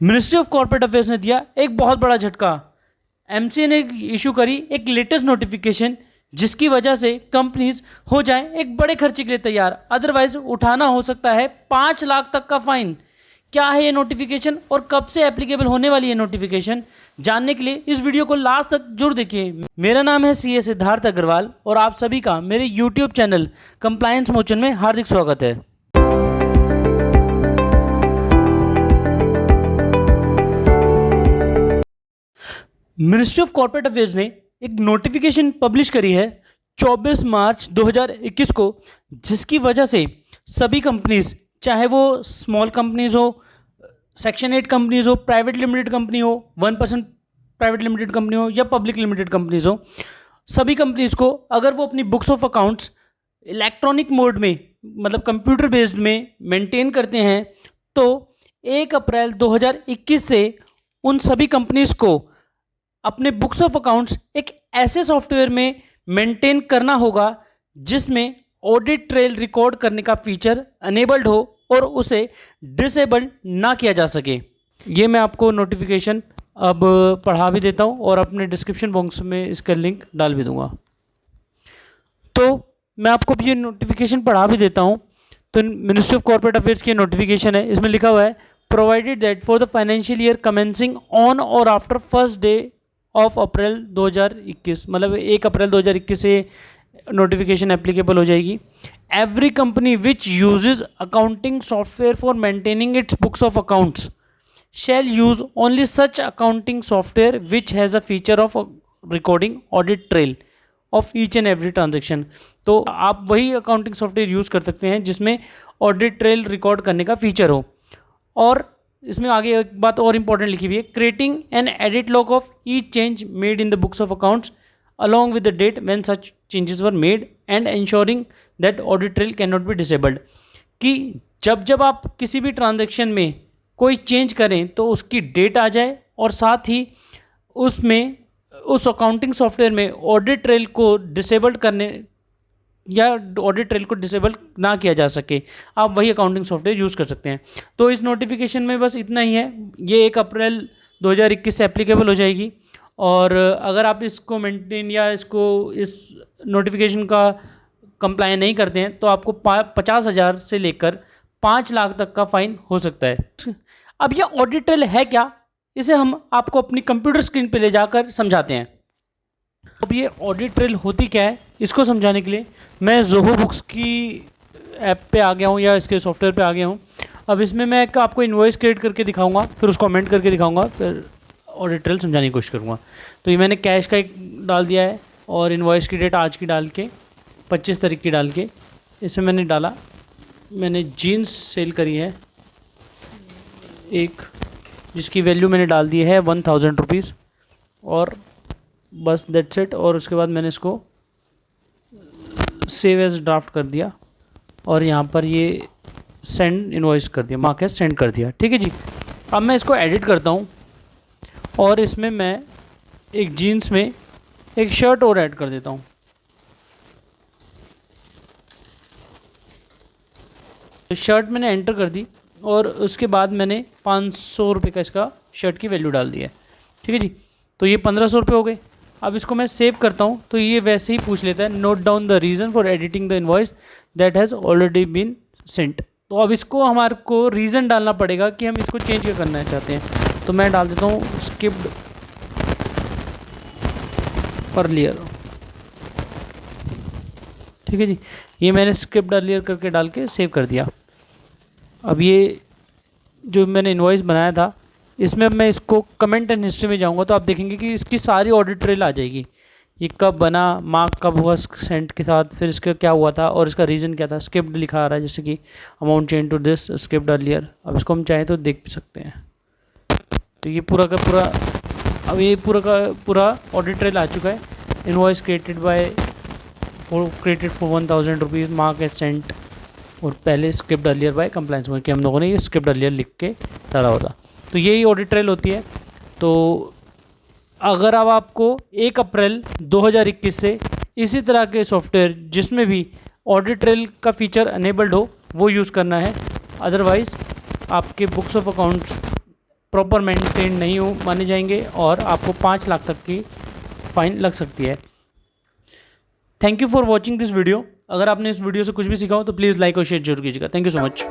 Ministry of corporate affairs ने दिया एक बहुत बड़ा झटका। एमसीए ने इशू करी एक लेटेस्ट नोटिफिकेशन जिसकी वजह से कंपनीज हो जाएं एक बड़े खर्चे के लिए तैयार, अदरवाइज उठाना हो सकता है 5 लाख तक का फाइन। क्या है ये नोटिफिकेशन और कब से एप्लीकेबल होने वाली है नोटिफिकेशन, जानने के लिए इस वीडियो को लास्ट तक जरूर देखिए। मेरा नाम है सीए सिद्धार्थ अग्रवाल और आप सभी का मेरे यूट्यूब चैनल कंप्लायंस मोचन में हार्दिक स्वागत है। मिनिस्ट्री ऑफ कॉर्पोरेट अफेयर्स ने एक नोटिफिकेशन पब्लिश करी है 24 मार्च 2021 को, जिसकी वजह से सभी कंपनीज, चाहे वो स्मॉल कंपनीज हो, सेक्शन 8 कंपनीज हो, प्राइवेट लिमिटेड कंपनी हो, 1% प्राइवेट लिमिटेड कंपनी हो या पब्लिक लिमिटेड कंपनीज हो, सभी कंपनीज को अगर वो अपनी books of accounts electronic mode में, मतलब कंप्यूटर बेस्ड में मेंटेन करते हैं, तो 1 अप्रैल 2021 से उन सभी कंपनीज को अपने बुक्स ऑफ अकाउंट्स एक ऐसे सॉफ्टवेयर में मेंटेन करना होगा जिसमें ऑडिट ट्रेल रिकॉर्ड करने का फीचर अनेबल्ड हो और उसे डिसेबल्ड ना किया जा सके। ये मैं आपको नोटिफिकेशन अब पढ़ा भी देता हूँ और अपने डिस्क्रिप्शन बॉक्स में इसका लिंक डाल भी दूंगा। तो मैं आपको ये नोटिफिकेशन पढ़ा भी देता हूँ। तो मिनिस्ट्री ऑफ कॉर्पोरेट अफेयर्स की नोटिफिकेशन है, इसमें लिखा हुआ है provided that for the financial year commencing on और after first day of April 2021, मतलब 1 अप्रैल 2021 से नोटिफिकेशन एप्लीकेबल हो जाएगी। Every company which uses accounting software for maintaining its books of accounts shall use only such accounting software which has a feature of recording audit trail of each and every transaction. तो आप वही accounting software use कर सकते हैं जिसमें audit trail record करने का feature हो। और इसमें आगे एक बात और इंपॉर्टेंट लिखी हुई है, creating an edit log of each change made in the books of accounts along with the date when such changes were made and ensuring that audit trail cannot be disabled। कि जब जब आप किसी भी transaction में कोई change करें तो उसकी डेट आ जाए और साथ ही उसमें उस अकाउंटिंग सॉफ्टवेयर में ऑडिट ट्रेल को डिसेबल्ड करने या ऑडिट ट्रेल को डिसेबल ना किया जा सके, आप वही अकाउंटिंग सॉफ्टवेयर यूज़ कर सकते हैं। तो इस नोटिफिकेशन में बस इतना ही है, ये 1 अप्रैल 2021 से एप्लीकेबल हो जाएगी। और अगर आप इसको मेंटेन या इसको इस नोटिफिकेशन का कंप्लाई नहीं करते हैं तो आपको 50,000 से लेकर 5 लाख तक का फाइन हो सकता है। अब ये ऑडिट ट्रेल है क्या, इसे हम आपको अपनी कंप्यूटर स्क्रीन पर ले जाकर समझाते हैं। अब ये ऑडिट ट्रेल होती क्या है, इसको समझाने के लिए मैं ज़ोहो बुक्स की ऐप पे आ गया हूँ या इसके सॉफ्टवेयर पे आ गया हूँ। अब इसमें मैं आपको इनवॉइस क्रिएट करके दिखाऊंगा, फिर उसको अमेंड करके दिखाऊंगा, फिर ऑडिट ट्रेल समझाने की कोशिश करूँगा। तो ये मैंने कैश का एक डाल दिया है और इनवॉइस की डेट आज की डाल के 25 तारीख की डाल के इसमें मैंने डाला, मैंने जीन्स सेल करी है एक, जिसकी वैल्यू मैंने डाल दी है 1000 रुपीज़, और बस दैट्स इट। और उसके बाद मैंने इसको सेव एज ड्राफ्ट कर दिया और यहाँ पर ये सेंड इनवॉइस कर दिया, मार्क एज सेंड कर दिया। ठीक है जी। अब मैं इसको एडिट करता हूँ और इसमें मैं एक जीन्स में एक शर्ट और ऐड कर देता हूँ। तो शर्ट मैंने एंटर कर दी और उसके बाद मैंने 500 रुपये का इसका शर्ट की वैल्यू डाल दी है। ठीक है जी। तो ये 1500 रुपये हो गए। अब इसको मैं सेव करता हूँ तो ये वैसे ही पूछ लेता है, note down the reason for editing the invoice that has already been sent. तो अब इसको हमारे को रीज़न डालना पड़ेगा कि हम इसको चेंज क्या करना चाहते हैं। तो मैं डाल देता हूँ स्किप्ड अर्लियर। ठीक है जी। ये मैंने स्किप्ड अर्लियर करके डाल के सेव कर दिया। अब ये जो मैंने इनवॉइस बनाया था इसमें अब मैं इसको कमेंट एंड हिस्ट्री में जाऊंगा तो आप देखेंगे कि इसकी सारी ऑडिट ट्रेल आ जाएगी। ये कब बना, मार्क कब हुआ सेंट के साथ, फिर इसका क्या हुआ था और इसका रीज़न क्या था। स्किप्ड लिखा आ रहा है, जैसे कि amount change to this skipped earlier. अब इसको हम चाहें तो देख भी सकते हैं। तो ये पूरा का पूरा, अब ये पूरा का पूरा ऑडिट ट्रेल आ चुका है। Invoice created for 1000 rupees, mark as sent, और पहले स्किप्ड अर्लियर बाय कंप्लायंस कि हम लोगों ने ये स्किप्ड अर्लियर लिख के डाला होता। तो यही ऑडिट ट्रेल होती है। तो अगर अब आपको 1 अप्रैल 2021 से इसी तरह के सॉफ्टवेयर जिसमें भी ऑडिट ट्रेल का फीचर अनेबल्ड हो वो यूज़ करना है, अदरवाइज़ आपके books of accounts proper maintain नहीं हो माने जाएंगे और आपको 5 लाख तक की फाइन लग सकती है। Thank you for watching this video. अगर आपने इस वीडियो से कुछ भी सीखा हो तो प्लीज़ लाइक और शेयर जरूर कीजिएगा। Thank you so much.